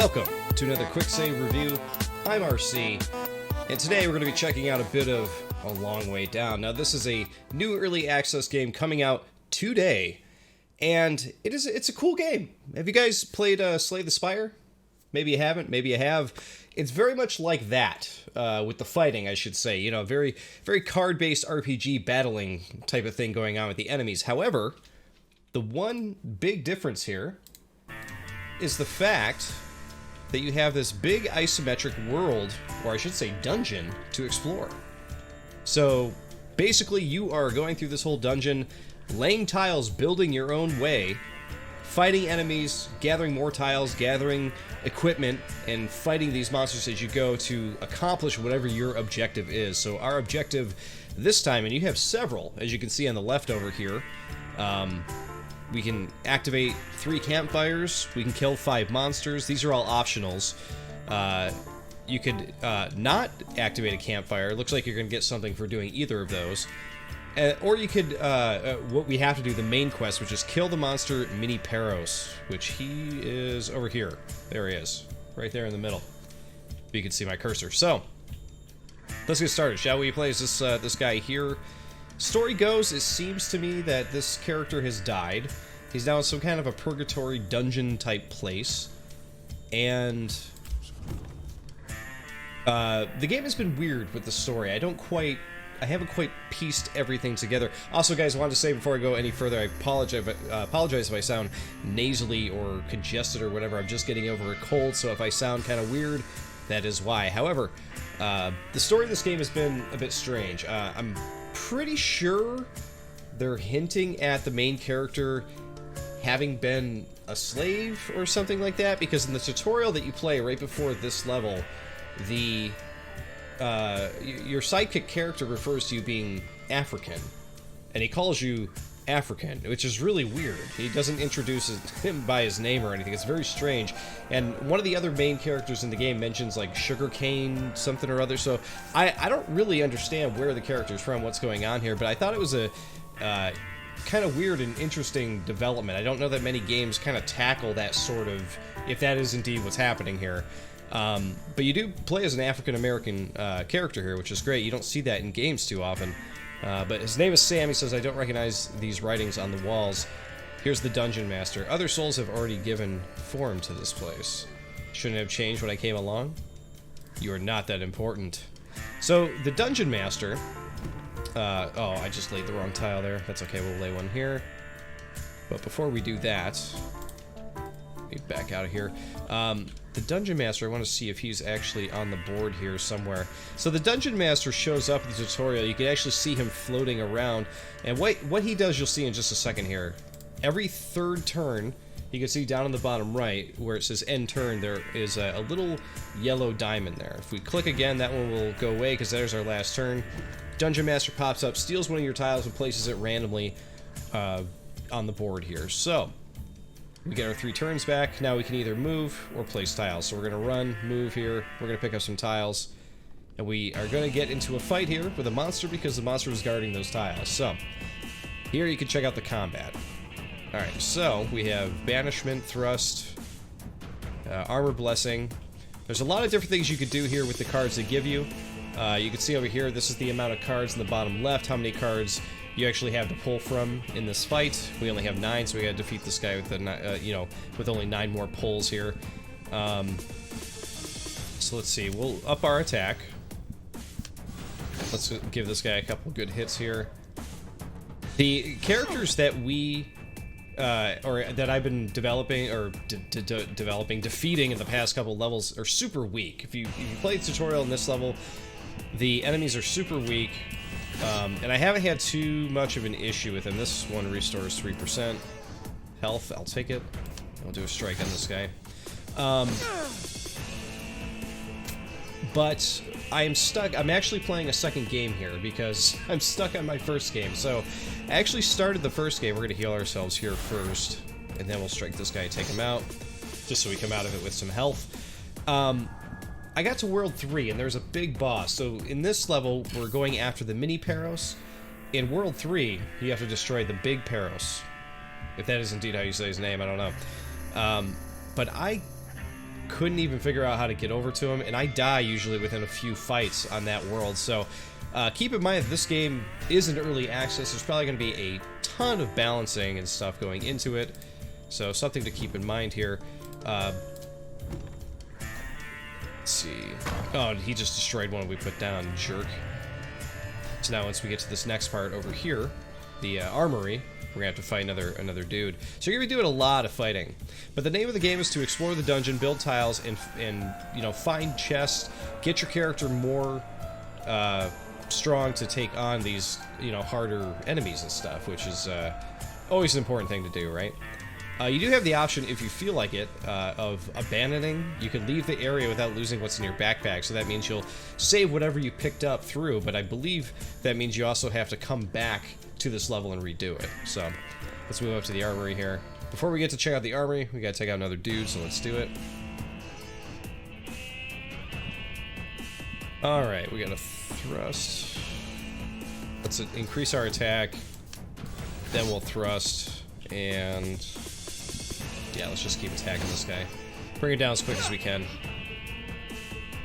Welcome to another Quicksave Review. I'm RC, and today we're going to be checking out a bit of A Long Way Down. Now, this is a new early access game coming out today, and it's a cool game. Have you guys played Slay the Spire? Maybe you haven't, maybe you have. It's very much like that, with the fighting, I should say. You know, very, very card-based RPG battling type of thing going on with the enemies. However, the one big difference here is the fact that you have this big isometric world, or I should say dungeon, to explore. So basically you are going through this whole dungeon, laying tiles, building your own way, fighting enemies, gathering more tiles, gathering equipment, and fighting these monsters as you go to accomplish whatever your objective is. So our objective this time, and you have several, as you can see on the left over here, we can activate 3 campfires, we can kill 5 monsters. These are all optionals. You could not activate a campfire. It looks like you're going to get something for doing either of those. Or you could, what we have to do, the main quest, which is kill the monster Mini Paros, which he is over here. There he is, right there in the middle. You can see my cursor. So, let's get started, shall we? Play as this guy here. Story goes, it seems to me that this character has died. He's now in some kind of a purgatory dungeon type place. And the game has been weird with the story. I haven't quite pieced everything together. Also, guys, I wanted to say before I go any further, I apologize if I sound nasally or congested or whatever. I'm just getting over a cold, so if I sound kind of weird, that is why. However, the story of this game has been a bit strange. I'm pretty sure they're hinting at the main character having been a slave or something like that, because in the tutorial that you play right before this level, your sidekick character refers to you being African, and he calls you African, which is really weird. He doesn't introduce him by his name or anything. It's very strange. And one of the other main characters in the game mentions like sugarcane something or other, so I don't really understand where the character's from, what's going on here, but I thought it was a kind of weird and interesting development. I don't know that many games kind of tackle that sort of, if that is indeed what's happening here. But you do play as an African-American character here, which is great. You don't see that in games too often. But his name is Sam. He says, I don't recognize these writings on the walls. Here's the Dungeon Master. Other souls have already given form to this place. Shouldn't have changed when I came along? You are not that important. So, the Dungeon Master... oh, I just laid the wrong tile there. That's okay, we'll lay one here. But before we do that... Let me back out of here. The Dungeon Master, I want to see if he's actually on the board here somewhere. So the Dungeon Master shows up in the tutorial. You can actually see him floating around. And what he does, you'll see in just a second here. Every third turn, you can see down on the bottom right, where it says end turn, there is a little yellow diamond there. If we click again, that one will go away, because there's our last turn. Dungeon Master pops up, steals one of your tiles, and places it randomly on the board here. So... we get our 3 turns back. Now we can either move or place tiles. So we're going to run, move here. We're going to pick up some tiles. And we are going to get into a fight here with a monster, because the monster is guarding those tiles. So, here you can check out the combat. Alright, so we have Banishment, Thrust, Armor Blessing. There's a lot of different things you could do here with the cards they give you. You can see over here, this is the amount of cards in the bottom left, how many cards you actually have to pull from in this fight. We only have 9, so we gotta defeat this guy with with only 9 more pulls here. So let's see, we'll up our attack. Let's give this guy a couple good hits here. The characters that we, or that I've been developing, or defeating in the past couple levels are super weak. If you play the tutorial in this level, the enemies are super weak. And I haven't had too much of an issue with him. This one restores 3% health. I'll take it. I'll do a strike on this guy. But I'm stuck. I'm actually playing a second game here because I'm stuck on my first game. So I actually started the first game. We're going to heal ourselves here first, and then we'll strike this guy and take him out, just so we come out of it with some health. I got to World 3, and there's a big boss. So in this level, we're going after the Mini Paros. In World 3, you have to destroy the Big Paros. If that is indeed how you say his name, I don't know. But I couldn't even figure out how to get over to him, and I die usually within a few fights on that world. So keep in mind that this game is in early access. There's probably going to be a ton of balancing and stuff going into it, so something to keep in mind here. Let's see. Oh, he just destroyed one we put down, jerk. So now once we get to this next part over here, the armory, we're gonna have to fight another dude. So you're gonna be doing a lot of fighting. But the name of the game is to explore the dungeon, build tiles, and you know, find chests, get your character more strong to take on these, you know, harder enemies and stuff, which is always an important thing to do, right? You do have the option, if you feel like it, of abandoning. You can leave the area without losing what's in your backpack, so that means you'll save whatever you picked up through, but I believe that means you also have to come back to this level and redo it. So, let's move up to the armory here. Before we get to check out the armory, we gotta take out another dude, so let's do it. Alright, we got a thrust. Let's increase our attack, then we'll thrust, and yeah, let's just keep attacking this guy. Bring it down as quick as we can.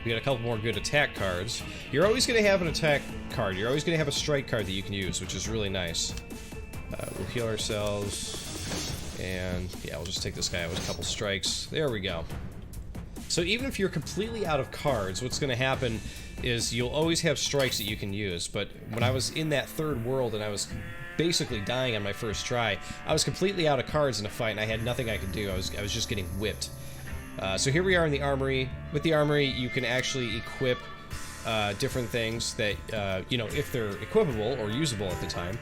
We got a couple more good attack cards. You're always going to have an attack card. You're always going to have a strike card that you can use, which is really nice. We'll heal ourselves, and yeah, we'll just take this guy out with a couple strikes. There we go. So even if you're completely out of cards, what's going to happen is you'll always have strikes that you can use. But when I was in that third world and I was basically dying on my first try, I was completely out of cards in a fight and I had nothing I could do. I was just getting whipped. So here we are in the armory. With the armory, you can actually equip different things that, you know, if they're equipable or usable at the time.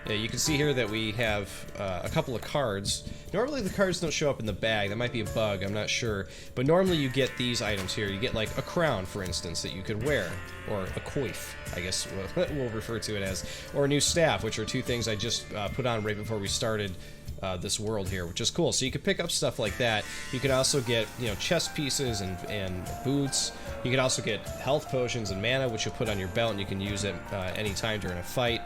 You can see here that we have a couple of cards. Normally the cards don't show up in the bag. That might be a bug, I'm not sure. But normally you get these items here. You get like a crown, for instance, that you could wear. Or a coif, I guess we'll refer to it as. Or a new staff, which are two things I just put on right before we started this world here, which is cool. So you can pick up stuff like that. You can also get, you know, chest pieces and boots. You can also get health potions and mana, which you'll put on your belt and you can use it any time during a fight.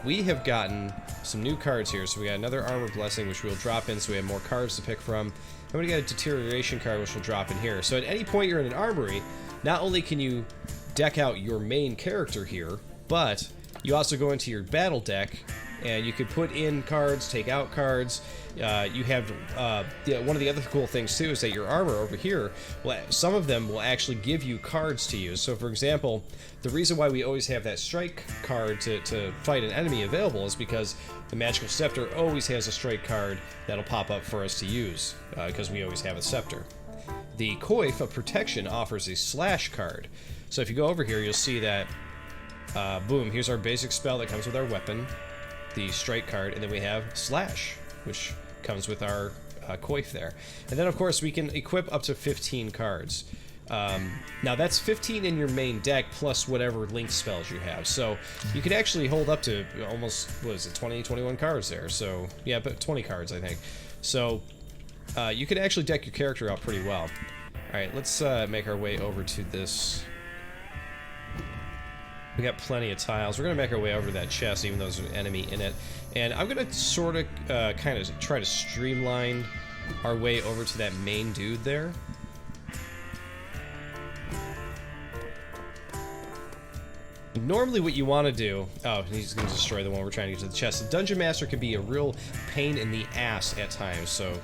We have gotten some new cards here. So we got another armor blessing, which we'll drop in, so we have more cards to pick from. And we got a deterioration card, which will drop in here. So at any point you're in an armory, not only can you deck out your main character here, but you also go into your battle deck and you could put in cards, take out cards. You have one of the other cool things too is that your armor over here, well, some of them will actually give you cards to use. So for example, the reason why we always have that strike card to fight an enemy available is because the magical scepter always has a strike card that'll pop up for us to use, because we always have a scepter. The coif of protection offers a slash card. So if you go over here, you'll see that, boom, here's our basic spell that comes with our weapon, the strike card, and then we have slash, which comes with our coif there. And then of course we can equip up to 15 cards. Now that's 15 in your main deck plus whatever link spells you have. So you could actually hold up to almost, what is it, 20, 21 cards there. So yeah, but 20 cards I think. So you could actually deck your character out pretty well. Alright, let's make our way over to this. We got plenty of tiles. We're going to make our way over to that chest, even though there's an enemy in it. And I'm going to sort of kind of try to streamline our way over to that main dude there. Normally what you want to do... Oh, he's going to destroy the one we're trying to get to the chest. The Dungeon Master can be a real pain in the ass at times, so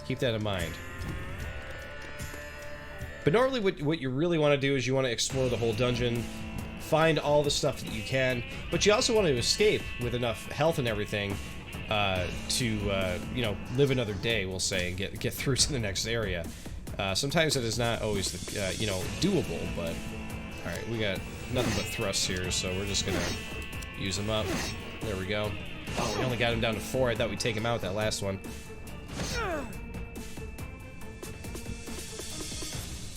keep that in mind. But normally what you really want to do is you want to explore the whole dungeon, find all the stuff that you can, but you also want to escape with enough health and everything to, you know, live another day, we'll say, and get through to the next area. Sometimes it is not always, you know, doable, but... Alright, we got nothing but thrusts here, so we're just gonna use them up. There we go. Oh, we only got him down to 4. I thought we'd take him out with that last one.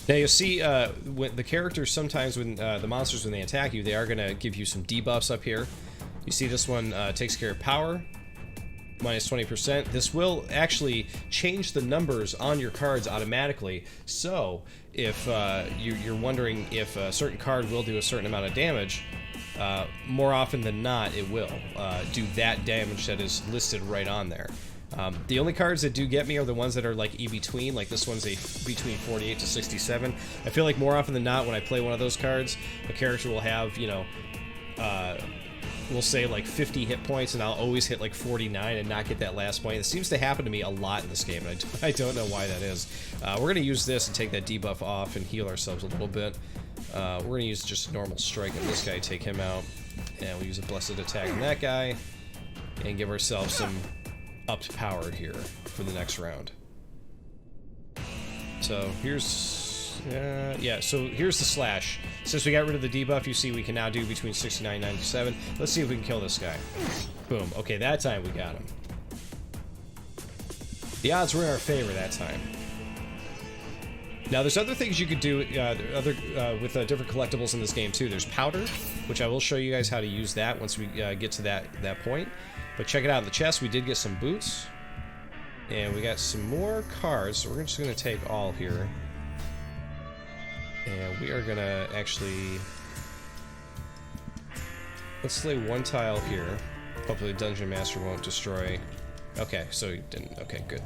Now you'll see when the characters sometimes, when the monsters, when they attack you, they are going to give you some debuffs up here. You see this one takes care of power, minus 20%. This will actually change the numbers on your cards automatically. So if you're wondering if a certain card will do a certain amount of damage, more often than not it will do that damage that is listed right on there. The only cards that do get me are the ones that are like between, like this one's between 48 to 67. I feel like more often than not when I play one of those cards, a character will have, you know, we'll say like 50 hit points, and I'll always hit like 49 and not get that last point. It seems to happen to me a lot in this game, and I don't know why that is. We're going to use this and take that debuff off and heal ourselves a little bit. We're going to use just a normal strike on this guy, take him out, and we'll use a blessed attack on that guy, and give ourselves some upped power here for the next round. So here's so here's the slash. Since we got rid of the debuff, you see we can now do between 69 and 97. Let's see if we can kill this guy. Boom. Okay, that time we got him. The odds were in our favor that time. Now there's other things you could do with different collectibles in this game too. There's powder, which I will show you guys how to use that once we get to that point. But check it out, in the chest we did get some boots, and we got some more cards, so we're just going to take all here. And we are going to actually... let's lay one tile here. Hopefully Dungeon Master won't destroy... Okay, so he didn't. Okay, good.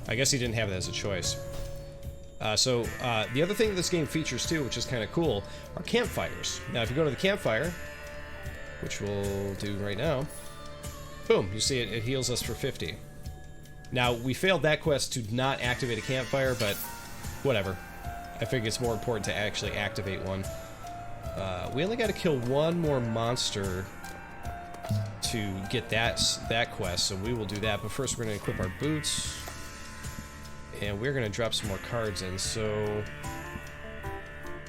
I guess he didn't have that as a choice. The other thing this game features too, which is kind of cool, are campfires. Now if you go to the campfire, which we'll do right now, boom, you see it heals us for 50. Now, we failed that quest to not activate a campfire, but whatever. I figure it's more important to actually activate one. We only got to kill one more monster to get that quest, so we will do that. But first we're going to equip our boots, and we're going to drop some more cards in. So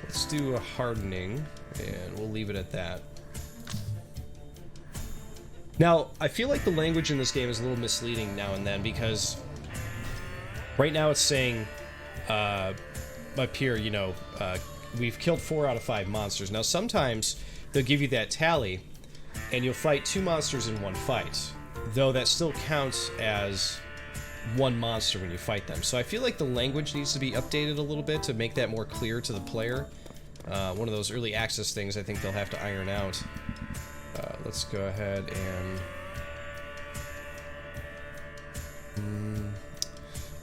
let's do a hardening, and we'll leave it at that. Now, I feel like the language in this game is a little misleading now and then, because right now it's saying up here, you know, we've killed 4 out of 5 monsters. Now, sometimes they'll give you that tally, and you'll fight 2 monsters in one fight, though that still counts as one monster when you fight them. So I feel like the language needs to be updated a little bit to make that more clear to the player. One of those early access things I think they'll have to iron out. Let's go ahead and...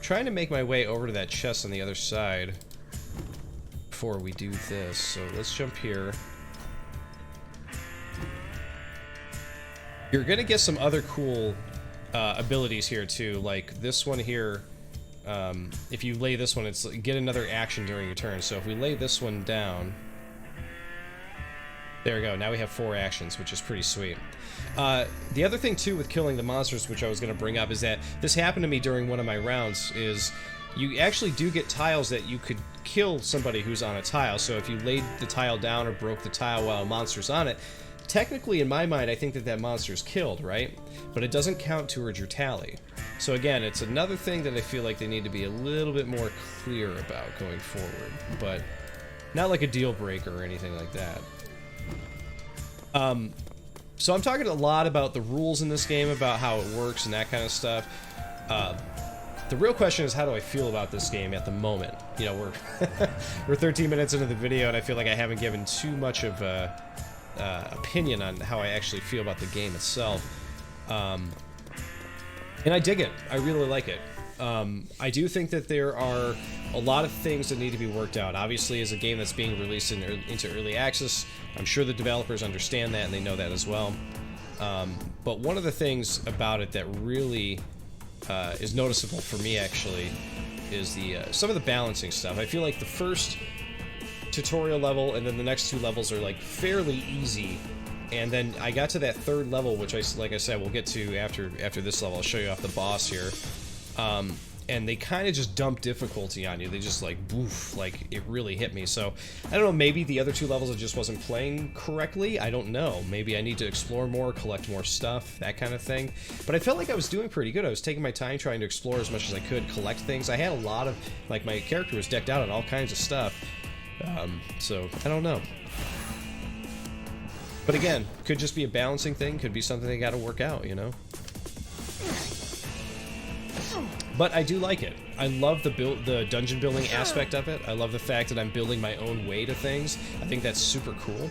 trying to make my way over to that chest on the other side before we do this. So let's jump here. You're gonna get some other cool abilities here too, like this one here. If you lay this one, it's get another action during your turn. So if we lay this one down... There we go, now we have 4 actions, which is pretty sweet. The other thing, too, with killing the monsters, which I was going to bring up, is that this happened to me during one of my rounds, is you actually do get tiles that you could kill somebody who's on a tile. So if you laid the tile down or broke the tile while a monster's on it, technically, in my mind, I think that monster's killed, right? But it doesn't count towards your tally. So again, it's another thing that I feel like they need to be a little bit more clear about going forward, but not like a deal breaker or anything like that. So I'm talking a lot about the rules in this game, about how it works and that kind of stuff. The real question is, how do I feel about this game at the moment? You know, we're 13 minutes into the video, and I feel like I haven't given too much of a opinion on how I actually feel about the game itself. And I dig it. I really like it. I do think that there are a lot of things that need to be worked out. Obviously, as a game that's being released into early access, I'm sure the developers understand that and they know that as well. But one of the things about it that really is noticeable for me, actually, is some of the balancing stuff. I feel like the first tutorial level and then the next 2 levels are like fairly easy. And then I got to that 3rd level, which like I said, we'll get to after this level. I'll show you off the boss here. And they kind of just dump difficulty on you. They just like, boof, like it really hit me. So I don't know, maybe the other 2 levels I just wasn't playing correctly. I don't know. Maybe I need to explore more, collect more stuff, that kind of thing. But I felt like I was doing pretty good. I was taking my time trying to explore as much as I could, collect things. I had a lot of, like, my character was decked out on all kinds of stuff. So I don't know. But again, could just be a balancing thing, could be something they gotta work out, you know? But I do like it. I love the dungeon building aspect of it. I love the fact that I'm building my own way to things. I think that's super cool.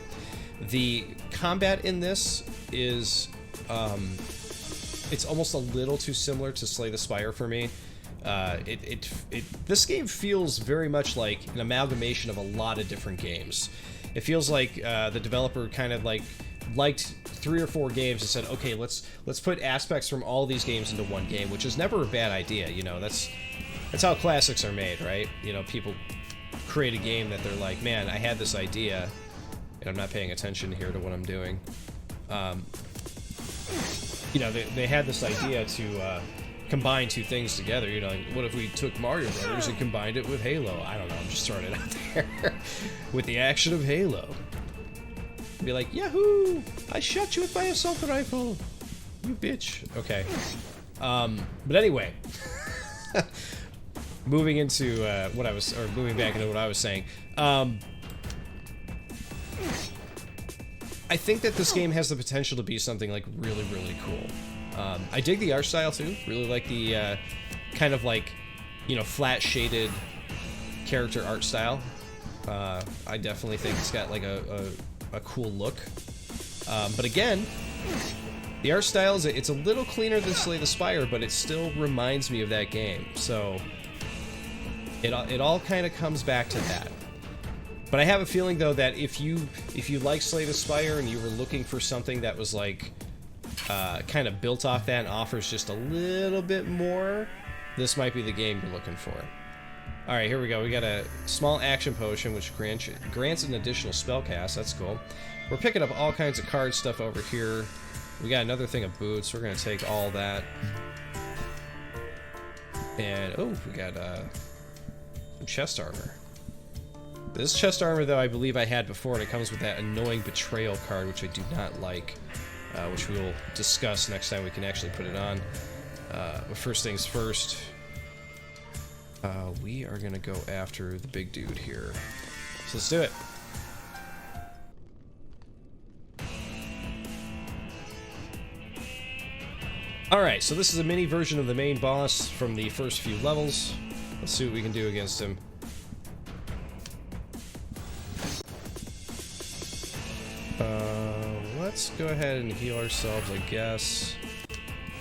The combat in this is it's almost a little too similar to Slay the Spire for me. This game feels very much like an amalgamation of a lot of different games. It feels like the developer kind of like liked 3 or 4 games and said, okay, let's put aspects from all these games into one game, which is never a bad idea. You know, that's how classics are made, right? You know, people create a game that they're like, man, I had this idea, and I'm not paying attention here to what I'm doing. You know, they had this idea to combine 2 things together. You know, like, what if we took Mario Brothers and combined it with Halo? I don't know, I'm just throwing it out there. With the action of Halo. Be like, Yahoo! I shot you with my assault rifle! You bitch. Okay. But anyway. Moving into moving back into what I was saying. I think that this game has the potential to be something like really, really cool. I dig the art style too. Really like the kind of like, you know, flat shaded character art style. I definitely think it's got like a cool look. But again, the art style it's a little cleaner than Slay the Spire, but it still reminds me of that game. So it all kind of comes back to that. But I have a feeling though that if you like Slay the Spire and you were looking for something that was like kind of built off that and offers just a little bit more, this might be the game you're looking for. Alright, here we go. We got a small action potion which grants an additional spell cast. That's cool. We're picking up all kinds of card stuff over here. We got another thing of boots. We're going to take all that. And, oh, we got some chest armor. This chest armor, though, I believe I had before, and it comes with that annoying betrayal card, which I do not like, which we will discuss next time we can actually put it on. But first things first, we are going to go after the big dude here. So let's do it. Alright, so this is a mini version of the main boss from the first few levels. Let's see what we can do against him. Let's go ahead and heal ourselves, I guess.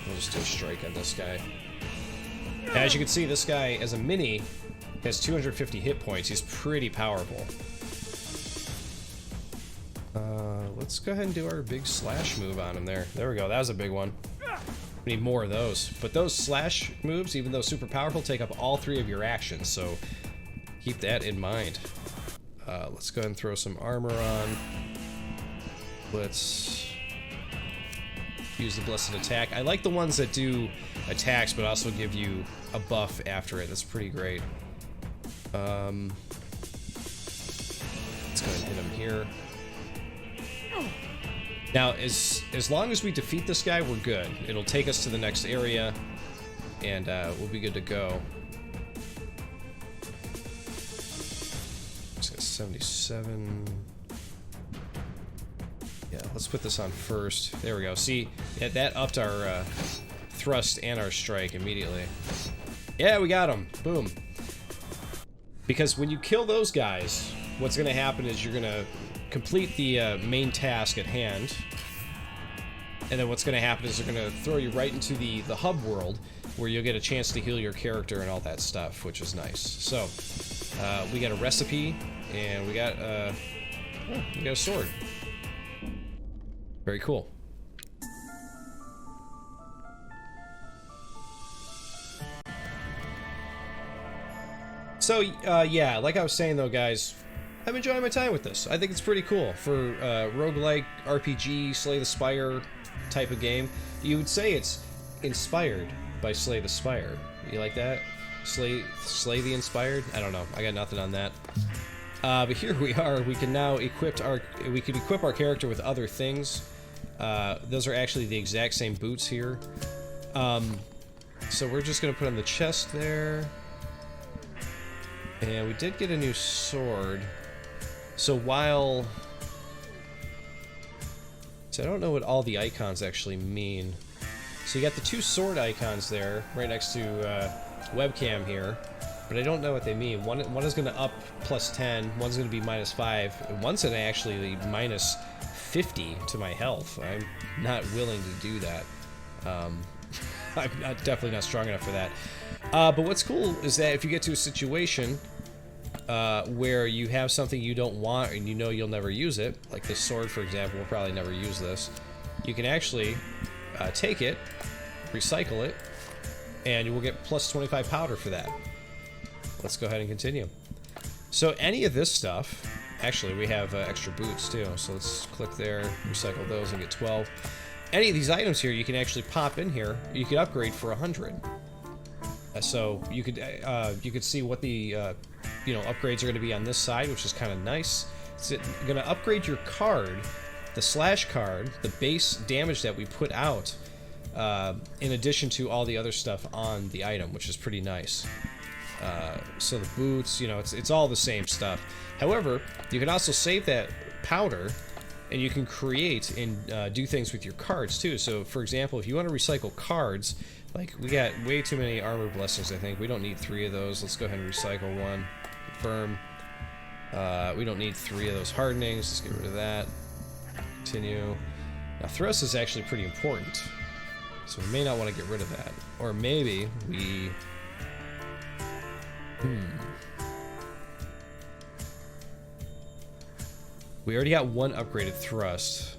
We'll just do a strike on this guy. As you can see, this guy, as a mini, has 250 hit points. He's pretty powerful. Let's go ahead and do our big slash move on him there. There we go, that was a big one. We need more of those. But those slash moves, even though super powerful, take up all 3 of your actions, so keep that in mind. Let's go ahead and throw some armor on. Let's use the Blessed Attack. I like the ones that do attacks, but also give you a buff after it. That's pretty great. Let's go ahead and hit him here. Now, as long as we defeat this guy, we're good. It'll take us to the next area, and we'll be good to go. It's got 77. Yeah, let's put this on first. There we go. See, yeah, that upped our thrust and our strike immediately. Yeah, we got him. Boom. Because when you kill those guys, what's going to happen is you're going to complete the main task at hand, and then what's going to happen is they're going to throw you right into the hub world, where you'll get a chance to heal your character and all that stuff, which is nice. So, we got a recipe, and we got a sword. Very cool. So, yeah, like I was saying though, guys, I'm enjoying my time with this. I think it's pretty cool for roguelike RPG, Slay the Spire type of game. You would say it's inspired by Slay the Spire. You like that? Slay the Inspired? I don't know. I got nothing on that. But here we are. We can now equip our character with other things. Those are actually the exact same boots here. So we're just gonna put on the chest there. And we did get a new sword. So while... So I don't know what all the icons actually mean. So you got the 2 sword icons there, right next to webcam here. But I don't know what they mean. One is going to up +10, one's going to be -5, and one's going to actually minus 50 to my health. I'm not willing to do that. I'm definitely not strong enough for that. But what's cool is that if you get to a situation where you have something you don't want and you know you'll never use it, like this sword, for example, we'll probably never use this, you can actually take it, recycle it, and you will get plus 25 powder for that. Let's go ahead and continue. So any of this stuff, actually we have extra boots too, so let's click there, recycle those and get 12. Any of these items here you can actually pop in here, you could upgrade for 100. So you could see what the upgrades are going to be on this side, which is kind of nice. It's going to upgrade your card, the slash card, the base damage that we put out, in addition to all the other stuff on the item, which is pretty nice. So the boots, it's all the same stuff. However, you can also save that powder, and you can create and do things with your cards too. So, for example, if you want to recycle cards, like we got way too many armor blessings, I think. We don't need 3 of those. Let's go ahead and recycle 1. Confirm. We don't need 3 of those hardenings. Let's get rid of that. Continue. Now, thrust is actually pretty important, so we may not want to get rid of that. Or maybe we... We already got 1 upgraded thrust.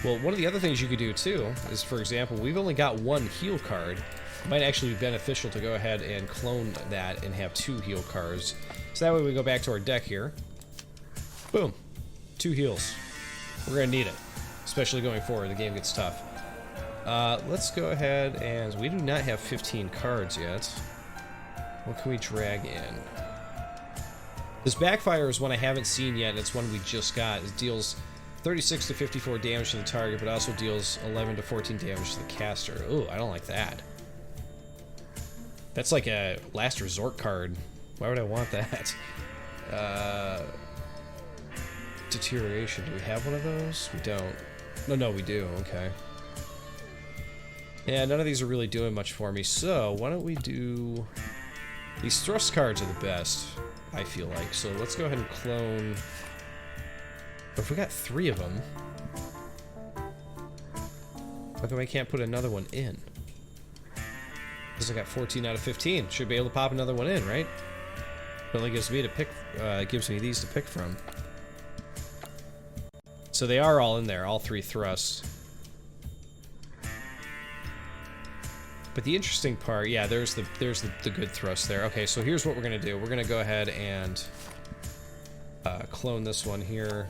Well, one of the other things you could do too is, for example, we've only got 1 heal card. It might actually be beneficial to go ahead and clone that and have 2 heal cards. So that way we go back to our deck here. Boom. 2 heals. We're going to need it, especially going forward. The game gets tough. Let's go ahead and... We do not have 15 cards yet. What can we drag in? This Backfire is one I haven't seen yet, and it's one we just got. It deals 36 to 54 damage to the target, but also deals 11 to 14 damage to the caster. Ooh, I don't like that. That's like a last resort card. Why would I want that? Deterioration. Do we have one of those? We don't. No, we do. Okay. Yeah, none of these are really doing much for me, so why don't we do... These thrust cards are the best, I feel like. So let's go ahead and clone... But if we got 3 of them... How come I can't put another one in? Because I got 14 out of 15. Should be able to pop another one in, right? It only gives me to pick... gives me these to pick from. So they are all in there, all 3 thrusts. But the interesting part, yeah, there's the good thrust there. Okay, so here's what we're gonna do. We're gonna go ahead and clone this one here.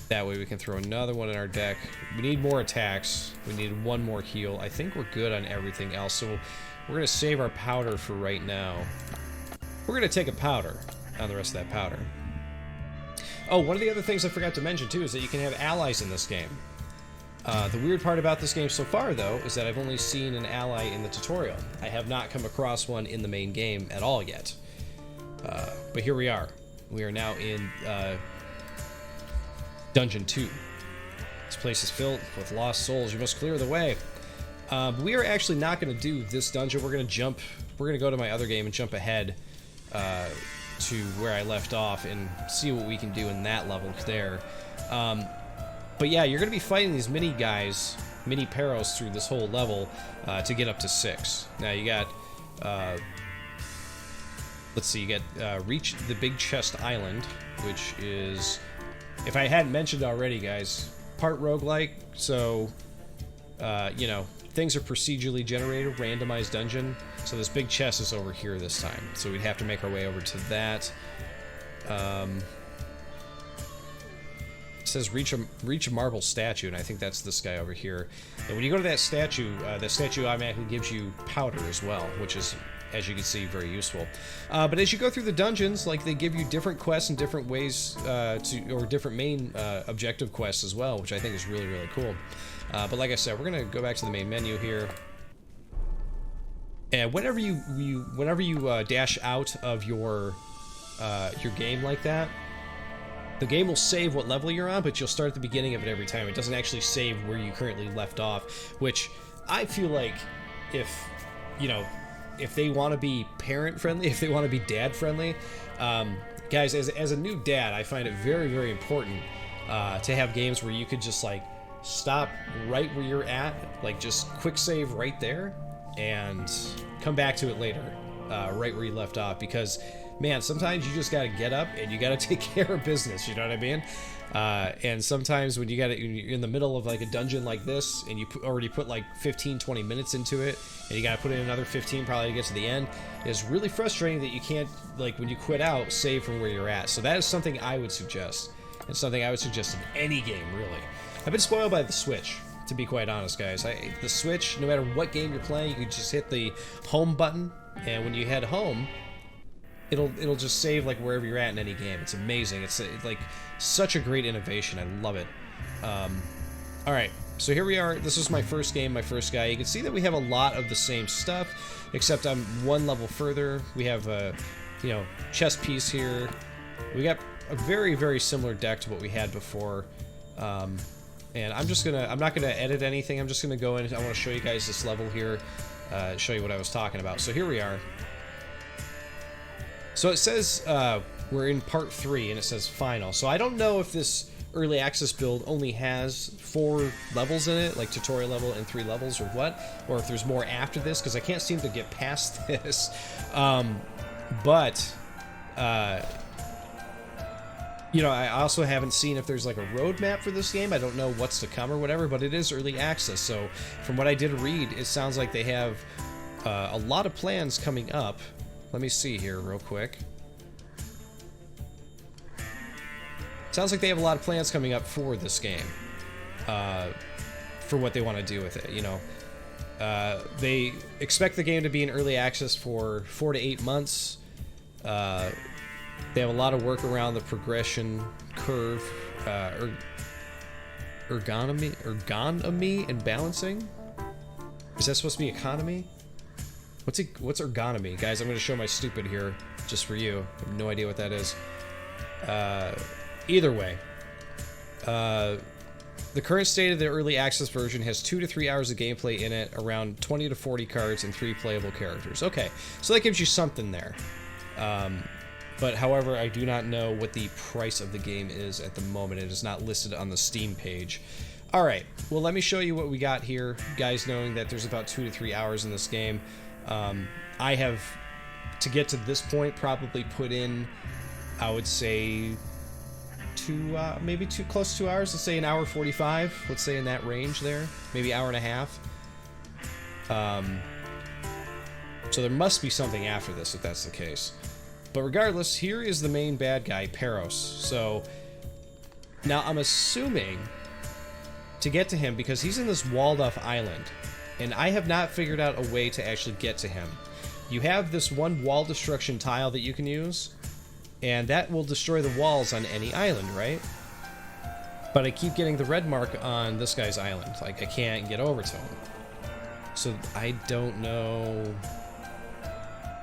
That way we can throw another one in our deck. We need more attacks. We need 1 more heal. I think we're good on everything else. So we're gonna save our powder for right now. We're gonna take a powder on the rest of that powder. Oh, one of the other things I forgot to mention too is that you can have allies in this game. The weird part about this game so far, though, is that I've only seen an ally in the tutorial. I have not come across one in the main game at all yet. But here we are. We are now in Dungeon 2. This place is filled with lost souls. You must clear the way. But we are actually not going to do this dungeon. We're going to go to my other game and jump ahead to where I left off and see what we can do in that level there. But yeah, you're going to be fighting these mini guys, mini Paros, through this whole level to get up to 6. Now you got, let's see, you get reach the Big Chest Island, which is, if I hadn't mentioned already, guys, part roguelike, so, things are procedurally generated, randomized dungeon. So this big chest is over here this time, so we'd have to make our way over to that. It says reach a marble statue, and I think that's this guy over here. And when you go to that statue automatically gives you powder as well, which is, as you can see, very useful. But as you go through the dungeons, like, they give you different quests and different ways or different main objective quests as well, which I think is really, really cool. But like I said, we're gonna go back to the main menu here. And whenever you dash out of your game like that, the game will save what level you're on, but you'll start at the beginning of it every time. It doesn't actually save where you currently left off, which I feel like if they want to be parent-friendly, if they want to be dad-friendly, guys, as a new dad, I find it very, very important to have games where you could just, like, stop right where you're at, like just quick save right there, and come back to it later, right where you left off, because man, sometimes you just gotta get up and you gotta take care of business, you know what I mean? And sometimes when you're in the middle of like a dungeon like this, and you already put like 15-20 minutes into it, and you gotta put in another 15 probably to get to the end, it's really frustrating that you can't, like when you quit out, save from where you're at. So that is something I would suggest, and something I would suggest in any game, really. I've been spoiled by the Switch, to be quite honest, guys. The Switch, no matter what game you're playing, you can just hit the home button, and when you head home, it'll just save like wherever you're at in any game. It's amazing. It's like such a great innovation. I love it. All right, so here we are. This is my first game, my first guy. You can see that we have a lot of the same stuff, except I'm one level further. We have a, you know, chess piece here. We got a very, very similar deck to what we had before. And I'm not gonna edit anything. I'm just gonna go in. I want to show you guys this level here, show you what I was talking about. So here we are. So it says we're in part 3, and it says final. So I don't know if this early access build only has 4 levels in it, like tutorial level and 3 levels, or what, or if there's more after this, because I can't seem to get past this. You know, I also haven't seen if there's like a roadmap for this game. I don't know what's to come or whatever, but it is early access. So from what I did read, it sounds like they have a lot of plans coming up. Let me see here real quick. Sounds like they have a lot of plans coming up for this game, for what they want to do with it, you know. They expect the game to be in early access for 4 to 8 months. They have a lot of work around the progression curve, ergonomy and balancing. Is that supposed to be economy? What's ergonomy? Guys, I'm going to show my stupid here, just for you. I have no idea what that is. Either way, the current state of the early access version has 2 to 3 hours of gameplay in it, around 20 to 40 cards, and 3 playable characters. Okay, so that gives you something there. But however, I do not know what the price of the game is at the moment. It is not listed on the Steam page. Alright, well let me show you what we got here, guys, knowing that there's about 2 to 3 hours in this game. I have, to get to this point, probably put in, I would say, maybe close to 2 hours. Let's say an hour 45. Let's say in that range there. Maybe hour and a half. So there must be something after this, if that's the case. But regardless, here is the main bad guy, Paros. So now I'm assuming to get to him, because he's in this walled-off island, and I have not figured out a way to actually get to him. You have this one wall destruction tile that you can use, and that will destroy the walls on any island, right? But I keep getting the red mark on this guy's island. Like, I can't get over to him. So I don't know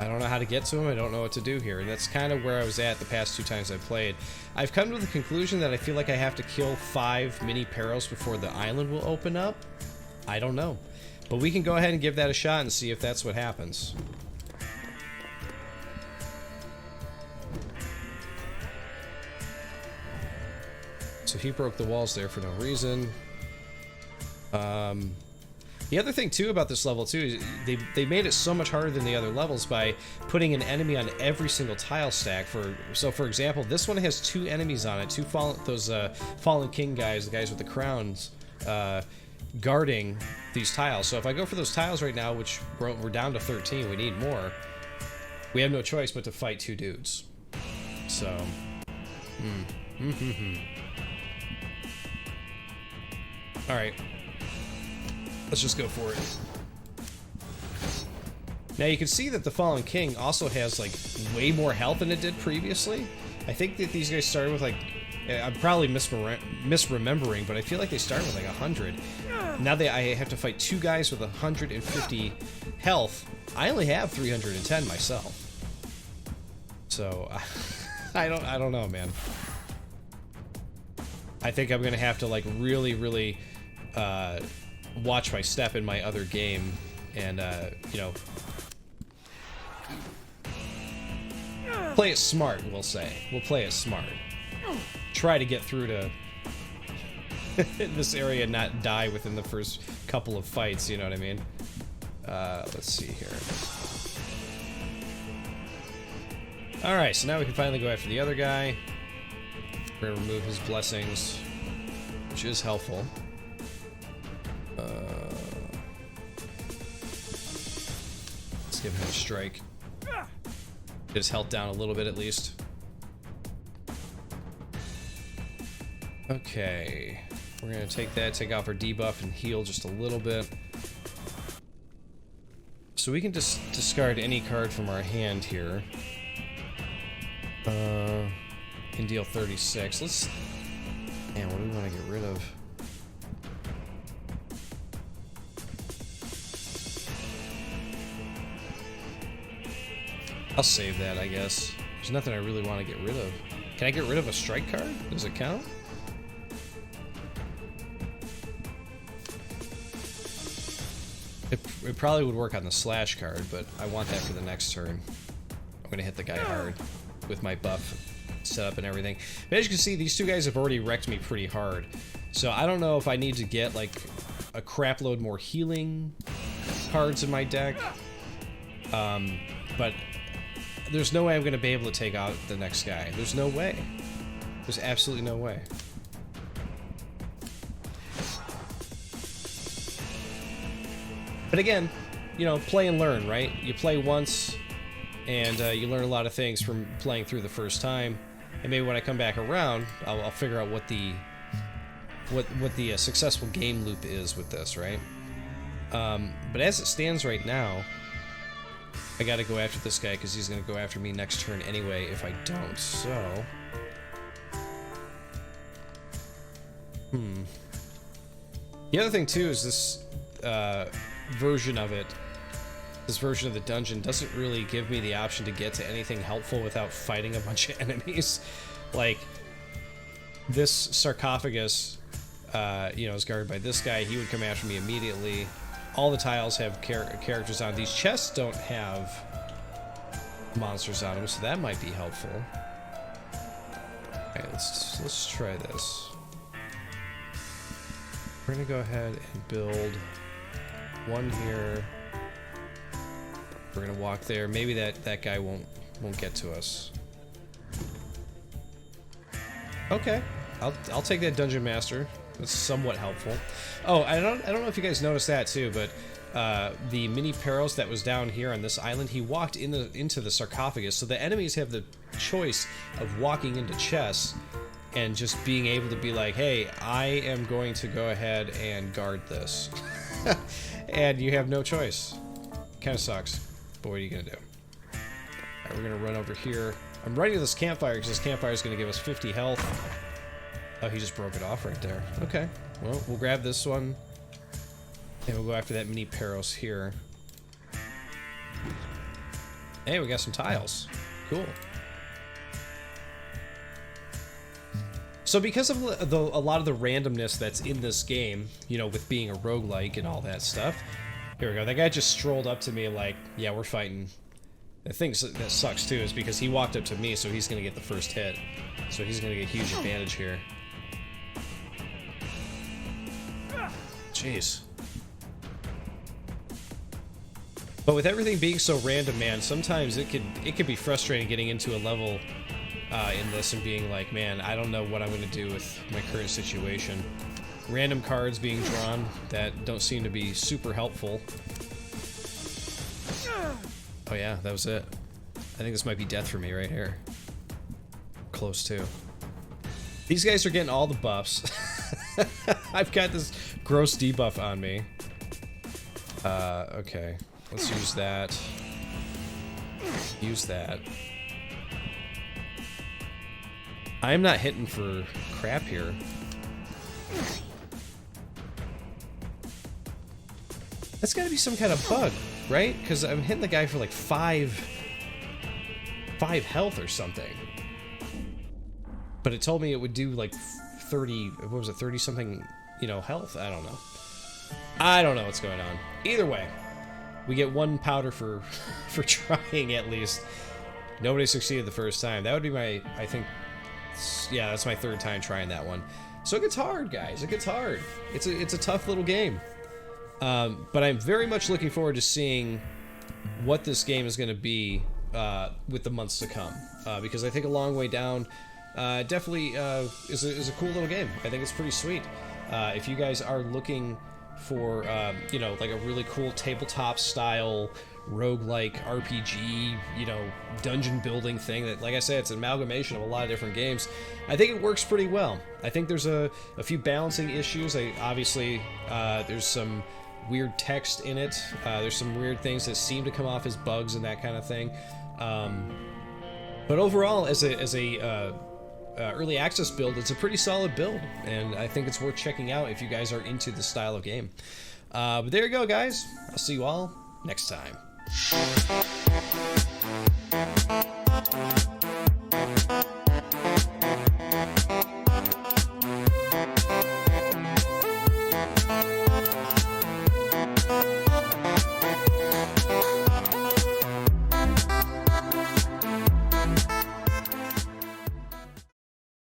how to get to him. I don't know what to do here. And that's kind of where I was at the past 2 times I played. I've come to the conclusion that I feel like I have to kill 5 mini Paros before the island will open up. I don't know. But we can go ahead and give that a shot and see if that's what happens. So he broke the walls there for no reason. The other thing too about this level too is they made it so much harder than the other levels by putting an enemy on every single tile stack. So for example, this one has 2 enemies on it, fallen king guys, the guys with the crowns, guarding these tiles. So if I go for those tiles right now, which we're down to 13, we need more. We have no choice but to fight 2 dudes. So, all right. Let's just go for it. Now you can see that the Fallen King also has like way more health than it did previously. I think that these guys started with like, I'm probably misremembering, but I feel like they started with like 100. Now I have to fight 2 guys with 150 health. I only have 310 myself. So I don't know, man. I think I'm gonna have to like really watch my step in my other game, and you know, play it smart. We'll say we'll play it smart. Try to get through to in this area and not die within the first couple of fights, you know what I mean? Let's see here. Alright, so now we can finally go after the other guy. We're gonna remove his blessings, which is helpful. Let's give him a strike. Get his health down a little bit at least. Okay. We're gonna take that, take off our debuff, and heal just a little bit. So we can just discard any card from our hand here. Can deal 36. Let's... Man, what do we want to get rid of? I'll save that, I guess. There's nothing I really want to get rid of. Can I get rid of a strike card? Does it count? It probably would work on the slash card, but I want that for the next turn. I'm going to hit the guy hard with my buff set up and everything. But as you can see, these two guys have already wrecked me pretty hard. So I don't know if I need to get like a crap load more healing cards in my deck. But there's no way I'm going to be able to take out the next guy. There's no way. There's absolutely no way. But again, you know, play and learn, right? You play once, and you learn a lot of things from playing through the first time. And maybe when I come back around, I'll figure out what the successful game loop is with this, right? But as it stands right now, I got to go after this guy because he's going to go after me next turn anyway if I don't. So, the other thing too is this version of it. This version of the dungeon doesn't really give me the option to get to anything helpful without fighting a bunch of enemies. Like, this sarcophagus, you know, is guarded by this guy. He would come after me immediately. All the tiles have characters on. These chests don't have monsters on them, so that might be helpful. Okay, let's try this. We're gonna go ahead and build one here. We're gonna walk there. Maybe that guy won't get to us. Okay, I'll take that dungeon master. That's somewhat helpful. Oh, I don't know if you guys noticed that too, but the mini Paros that was down here on this island, he walked into the sarcophagus. So the enemies have the choice of walking into chests and just being able to be like, hey, I am going to go ahead and guard this. And you have no choice. Kind of sucks, but what are you gonna do? Alright, we're gonna run over here. I'm running to this campfire because this campfire is gonna give us 50 health. Oh, he just broke it off right there. Okay, well, we'll grab this one, and we'll go after that mini Paros here. Hey, we got some tiles. Cool. So because of a lot of the randomness that's in this game, you know, with being a roguelike and all that stuff, here we go. That guy just strolled up to me like, yeah, we're fighting. The thing that sucks too is because he walked up to me, so he's going to get the first hit. So he's going to get a huge advantage here. Jeez. But with everything being so random, man, sometimes it could be frustrating getting into a level in this and being like, man, I don't know what I'm going to do with my current situation. Random cards being drawn that don't seem to be super helpful. Oh yeah, that was it. I think this might be death for me right here. Close to. These guys are getting all the buffs. I've got this gross debuff on me. Okay. Let's use that. Use that. I'm not hitting for crap here. That's gotta be some kind of bug, right? Because I'm hitting the guy for like 5 health or something. But it told me it would do like 30, what was it, 30 something, you know, health. I don't know. I don't know what's going on. Either way, we get 1 powder for trying at least. Nobody succeeded the first time. That would be my, I think, yeah, that's my 3rd time trying that one. So it gets hard, guys. It gets hard. It's a tough little game. But I'm very much looking forward to seeing what this game is going to be with the months to come. Because I think A Long Way Down definitely is a cool little game. I think it's pretty sweet. If you guys are looking for, you know, like a really cool tabletop style roguelike RPG, you know, dungeon building thing that, like I said, it's an amalgamation of a lot of different games, I think it works pretty well. I think there's a few balancing issues. Obviously, there's some weird text in it. There's some weird things that seem to come off as bugs and that kind of thing. But overall, as a early access build, it's a pretty solid build, and I think it's worth checking out if you guys are into this style of game. But there you go, guys. I'll see you all next time.